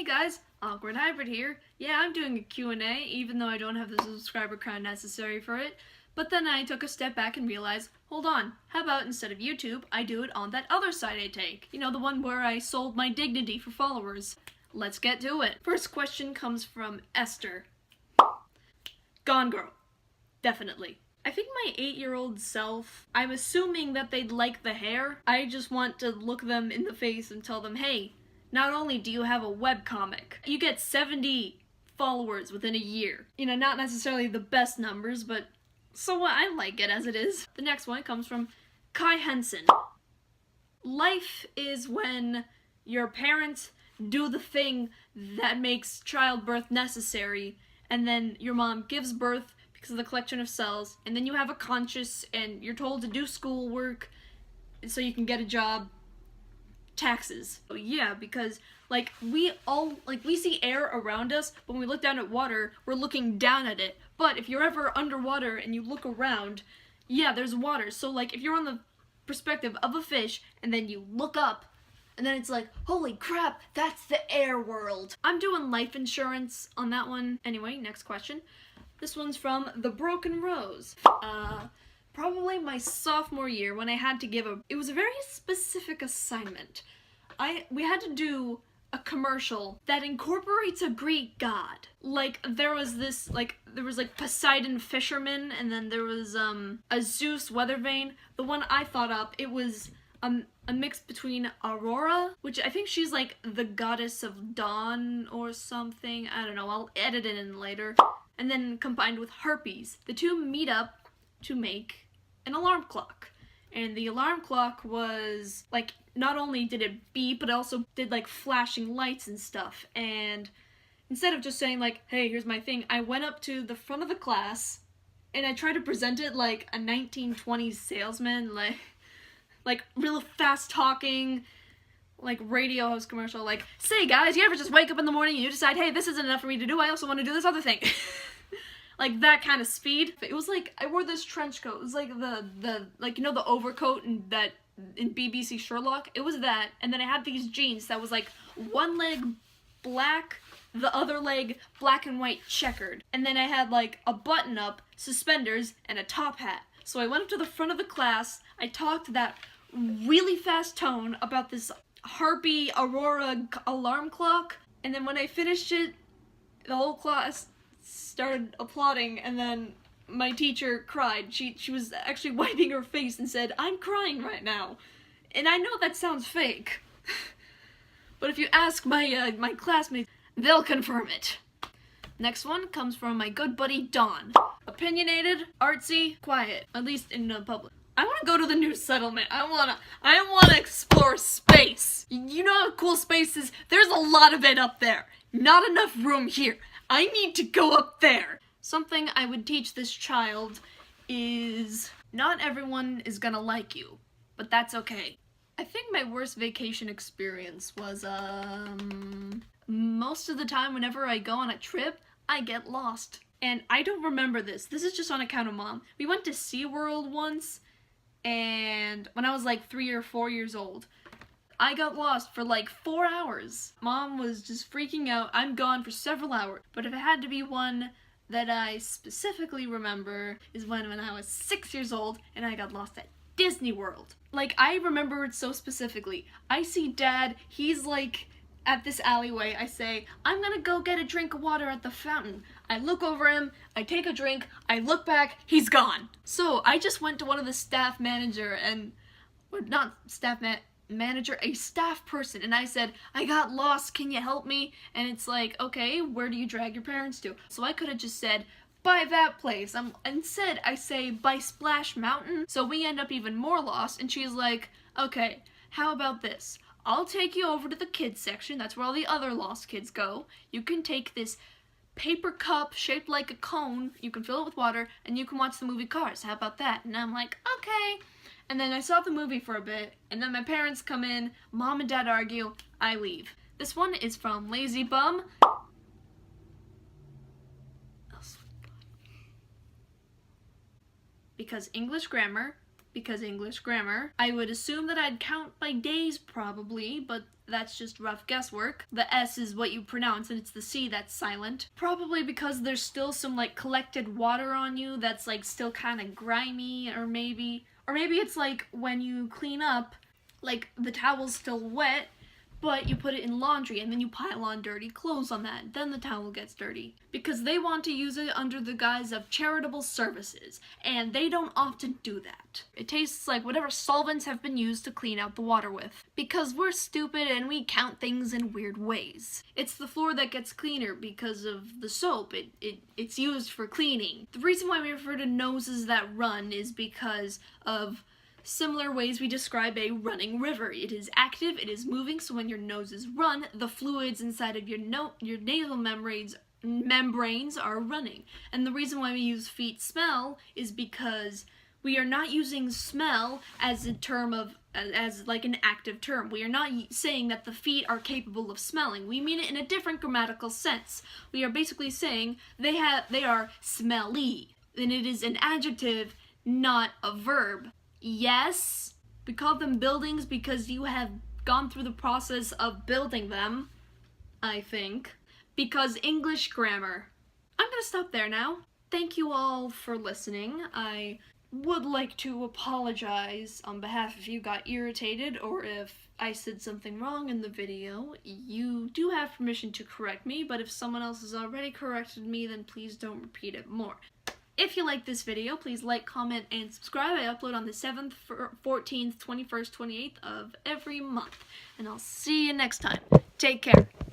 Hey guys, Awkward Hybrid here. Yeah, I'm doing a Q&A, even though I don't have the subscriber count necessary for it. But then I took a step back and realized, hold on, how about instead of YouTube, I do it on that other site I take? You know, the one where I sold my dignity for followers. Let's get to it. First question comes from Esther. Gone Girl. Definitely. I think my 8-year-old self, I'm assuming that they'd like the hair. I just want to look them in the face and tell them, hey, not only do you have a webcomic, you get 70 followers within a year. You know, not necessarily the best numbers, but so what, I like it as it is. The next one comes from Kai Henson. Life is when your parents do the thing that makes childbirth necessary, and then your mom gives birth because of the collection of cells, and then you have a conscience, and you're told to do schoolwork so you can get a job. Taxes. Oh yeah, because we see air around us, but when we look down at water, we're looking down at it. But if you're ever underwater and you look around, yeah, there's water. So if you're on the perspective of a fish and then you look up, and then it's like, holy crap, that's the air world. I'm doing life insurance on that one. Anyway, next question. This one's from The Broken Rose. Probably my sophomore year when I had to give it was a very specific assignment. We had to do a commercial that incorporates a Greek god. There was Poseidon fisherman, and then there was a Zeus weather vane. The one I thought up, it was a mix between Aurora, which I think she's the goddess of dawn or something. I don't know, I'll edit it in later. And then combined with Harpies. The two meet up to make an alarm clock. And the alarm clock was, not only did it beep, but it also did, flashing lights and stuff. And instead of just saying, hey, here's my thing, I went up to the front of the class, and I tried to present it like a 1920s salesman, real fast-talking, radio host commercial, say guys, you ever just wake up in the morning and you decide, hey, this isn't enough for me to do, I also want to do this other thing. That kind of speed. It was I wore this trench coat. It was the overcoat in BBC Sherlock. It was that, and then I had these jeans that was one leg black, the other leg black and white checkered. And then I had a button up, suspenders, and a top hat. So I went up to the front of the class, I talked that really fast tone about this Harpy Aurora alarm clock, and then when I finished it, the whole class started applauding, and then my teacher cried. She was actually wiping her face and said, I'm crying right now. And I know that sounds fake, but if you ask my classmates, they'll confirm it. Next one comes from my good buddy Dawn. Opinionated, artsy, quiet, at least in public. I want to go to the new settlement. I want to explore space. You know how cool space is? There's a lot of it up there. Not enough room here. I need to go up there. Something I would teach this child is not everyone is gonna like you, but that's okay. I think my worst vacation experience was, most of the time whenever I go on a trip, I get lost. And I don't remember this. This is just on account of Mom. We went to SeaWorld once, and when I was 3 or 4 years old, I got lost for 4 hours. Mom was just freaking out. I'm gone for several hours. But if it had to be one that I specifically remember is when I was 6 years old and I got lost at Disney World. I remember it so specifically. I see Dad, he's at this alleyway. I say, I'm gonna go get a drink of water at the fountain. I look over him, I take a drink, I look back, he's gone. So I just went to one of the staff manager and, a staff person, and I said, I got lost, can you help me? And it's okay, where do you drag your parents to? So I could have just said, by that place. Instead, I say, by Splash Mountain. So we end up even more lost, and she's like, okay, how about this? I'll take you over to the kids section, that's where all the other lost kids go. You can take this paper cup shaped like a cone, you can fill it with water, and you can watch the movie Cars. How about that? And I'm like, okay. And then I saw the movie for a bit, and then my parents come in, Mom and Dad argue, I leave. This one is from Lazy Bum. Because English grammar because English grammar. I would assume that I'd count by days probably, but that's just rough guesswork. The S is what you pronounce and it's the C that's silent. Probably because there's still some like collected water on you that's like still kind of grimy, or maybe it's like when you clean up, like the towel's still wet, but you put it in laundry and then you pile on dirty clothes on that. Then the towel gets dirty. Because they want to use it under the guise of charitable services, and they don't often do that. It tastes like whatever solvents have been used to clean out the water with. Because we're stupid and we count things in weird ways. It's the floor that gets cleaner because of the soap. It's used for cleaning. The reason why we refer to noses that run is because of similar ways we describe a running river. It is active, it is moving, so when your noses run, the fluids inside of your nasal membranes are running. And the reason why we use feet smell is because we are not using smell as a term of, as like an active term. We are not saying that the feet are capable of smelling. We mean it in a different grammatical sense. We are basically saying they are smelly. And it is an adjective, not a verb. Yes, we call them buildings because you have gone through the process of building them, I think. Because English grammar. I'm gonna stop there now. Thank you all for listening. I would like to apologize on behalf if you got irritated or if I said something wrong in the video. You do have permission to correct me, but if someone else has already corrected me, then please don't repeat it more. If you like this video, please like, comment, and subscribe. I upload on the 7th, 14th, 21st, 28th of every month. And I'll see you next time. Take care.